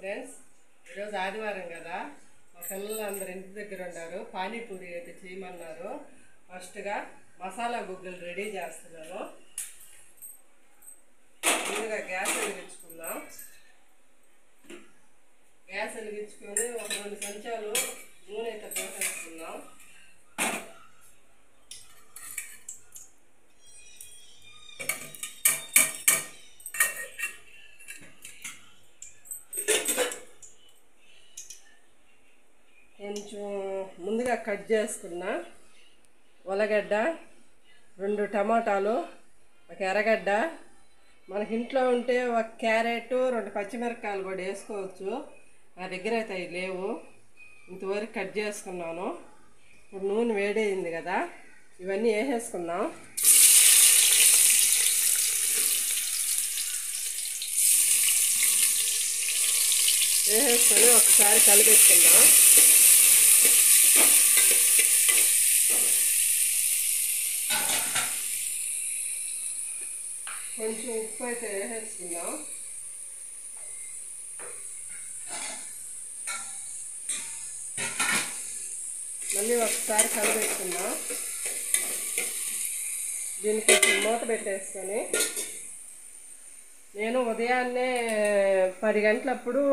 Friends, ఈరోజు ఆదివారం కదా, మా పిల్లలు అందరు ఇంటి దగ్గర ఉన్నారు. పానీపూరి అయితే చేయమన్నారు. ఫస్ట్గా మసాలా గుగ్గిలు రెడీ చేస్తున్నాను. ముందుగా గ్యాస్ వెలిగించుకుందాం. గ్యాస్ వెలిగించుకొని ఒక 2 చెంచాలు నూనె అయితే పోసేసుకుందాం. కొంచెం ముందుగా కట్ చేసుకున్న ఉల్లగడ్డ, 2 టమాటాలు, ఒక ఎర్రగడ్డ, మనకి ఇంట్లో ఉంటే ఒక క్యారెట్, 2 పచ్చిమిరపకాయలు కూడా వేసుకోవచ్చు. నా దగ్గర అయితే అవి లేవు. ఇంతవరకు కట్ చేసుకున్నాను. ఇప్పుడు నూనె వేడైంది కదా, ఇవన్నీ వేసేసుకుందాం. వేసేసుకొని ఒకసారి కలిపెట్టుకుందాం. కొంచెం ఉప్పు అయితే వేసేసుకుందాం. మళ్ళీ ఒకసారి కలిపెట్టుకుందాం. దీనికి కొంచెం మూత పెట్టేసుకొని, నేను ఉదయాన్నే 10 గంటలప్పుడు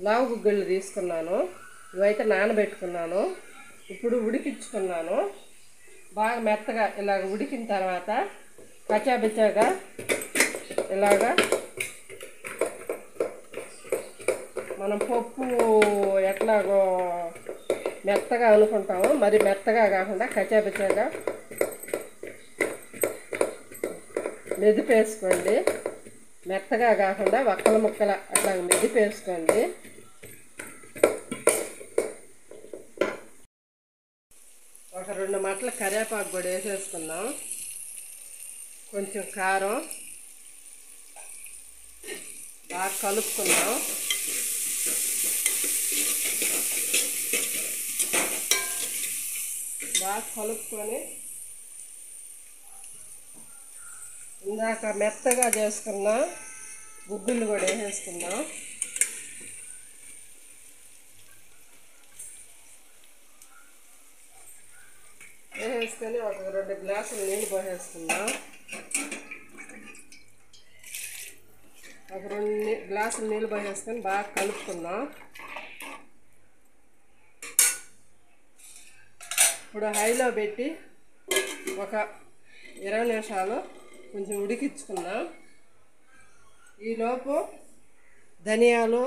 లావు గుగ్గిళ్ళు తీసుకున్నాను. ఇవైతే నానబెట్టుకున్నాను. ఇప్పుడు ఉడికించుకున్నాను. బాగా మెత్తగా ఇలాగ ఉడికిన తర్వాత కచ్చాబిచ్చాగా ఇలాగా మనం పప్పు ఎట్లాగో మెత్తగా అనుకుంటాము, మరి మెత్తగా కాకుండా కచ్చాబిచ్చాగా మెదిపేసుకోండి. మెత్తగా కాకుండా వక్కల ముక్కల అట్లా మెదిపేసుకోండి. ఒక 2 మట్టల కరివేపాకు కూడా వేసేసుకుందాం. కొంచెం కారం బాగా కలుపుకుందాం. బాగా కలుపుకొని ఇందాక మెత్తగా చేసుకున్న గుగ్గిళ్ళు కూడా వేసేసుకుందాం. వేసేసుకొని ఒక 2 గ్లాసులు నీళ్ళు పోసేసుకుందాం. ఒక 2 గ్లాసులు నీళ్ళు పోసేసుకొని బాగా కలుపుకుందాం. ఇప్పుడు హైలో పెట్టి ఒక 20 నిమిషాలు కొంచెం ఉడికించుకుందాం. ఈలోపు ధనియాలు,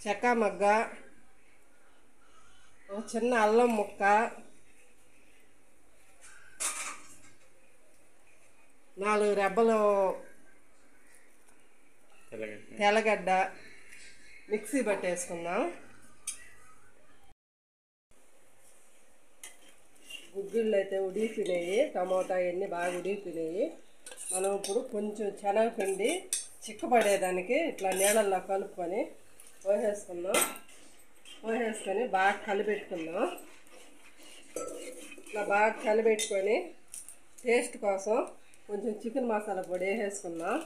చెక్క మగ్గ, ఒక చిన్న అల్లం ముక్క, 4 రెబ్బలు తెల్లగడ్డ మిక్సీ పట్టేసుకుందాం. గుగ్గిళ్ళు అయితే ఉడికిపోయినాయి. టమోటా ఇవన్నీ బాగా ఉడికిపోయినాయి. మనం ఇప్పుడు కొంచెం శనగపిండి చిక్కబడేదానికి ఇట్లా నీళ్ళల్లో కలుపుకొని పోసేసుకుందాం. పోసేసుకొని బాగా కలిపెట్టుకుందాం. ఇట్లా బాగా కలిపెట్టుకొని టేస్ట్ కోసం కొంచెం చికెన్ మసాలా పొడి వేసేసుకుందాం.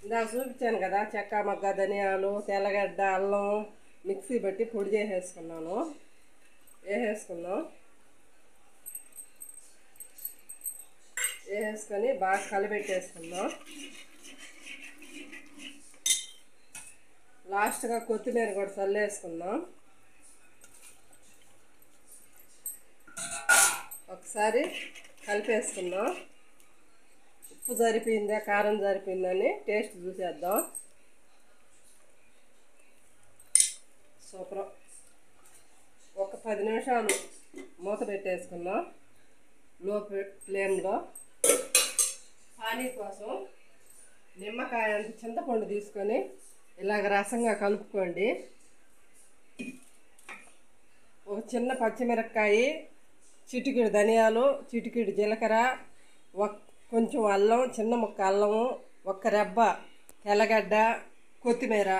ఇందాక చూపించాను కదా, చెక్క మగ్గ, ధనియాలు, తెల్లగడ్డ, అల్లం మిక్సీ బట్టి పొడి చేసేసుకున్నాను. వేసేసుకుందాం. వేసేసుకొని బాగా కలిపెట్టేసుకుందాం. లాస్ట్గా కొత్తిమీర కూడా చల్లేసుకుందాం. ఒకసారి కలిపేసుకుందాం. ఉప్పు సరిపోయిందా, కారం సరిపోయిందని టేస్ట్ చూసేద్దాం. సూపర్. ఒక 10 నిమిషాలు మూత పెట్టేసుకుందాం లో ఫ్లేమ్లో. పానీ కోసం నిమ్మకాయ అంత చింతపండు తీసుకొని ఇలాగ రసంగా కలుపుకోండి. ఒక చిన్న పచ్చిమిరపకాయ, చిటికెడు ధనియాలు, చిటికెడు జీలకర్ర, కొంచెం అల్లం, చిన్న ముక్క అల్లము, 1 రెబ్బ తెల్లగడ్డ, కొత్తిమీర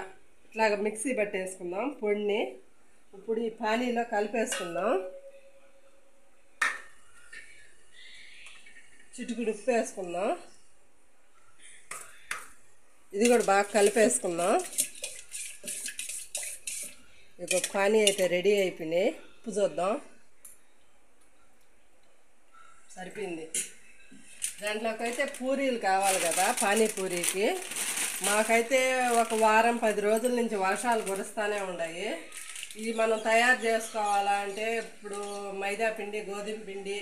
ఇట్లాగ మిక్సీ పట్టేసుకుందాం పొడిని. ఇప్పుడు ఈ పానీలో కలిపేసుకుందాం. చిటికెడు ఉప్పు వేసుకుందాం. ఇది కూడా బాగా కలిపేసుకున్నాం. ఇక పానీ అయితే రెడీ అయిపోయినాయి. ఉప్పు చూద్దాం, సరిపోయింది. దాంట్లోకి అయితే పూరీలు కావాలి కదా పానీపూరికి. మాకైతే ఒక వారం 10 రోజుల నుంచి వర్షాలు కురుస్తూనే ఉన్నాయి. ఇవి మనం తయారు చేసుకోవాలంటే ఇప్పుడు మైదా పిండి, గోధుమ పిండి,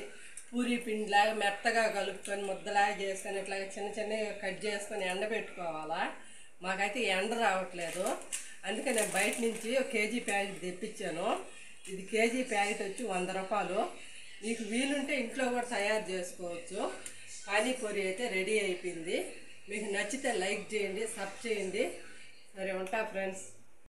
పూరీ పిండిలాగా మెత్తగా కలుపుకొని ముద్దలాగా చేసుకొని ఇట్లా చిన్న చిన్నగా కట్ చేసుకొని ఎండబెట్టుకోవాలా. మాకైతే ఎండ రావట్లేదు, అందుకే నేను బయట నుంచి ఒక కేజీ ప్యాకెట్ తెప్పించాను. ఇది కేజీ ప్యాకెట్ వచ్చి 100 రూపాయలు. మీకు వీలుంటే ఇంట్లో కూడా తయారు చేసుకోవచ్చు. పానీపూరి అయితే రెడీ అయిపోయింది. మీకు నచ్చితే లైక్ చేయండి, సబ్ చేయండి. సరే ఉంటా ఫ్రెండ్స్.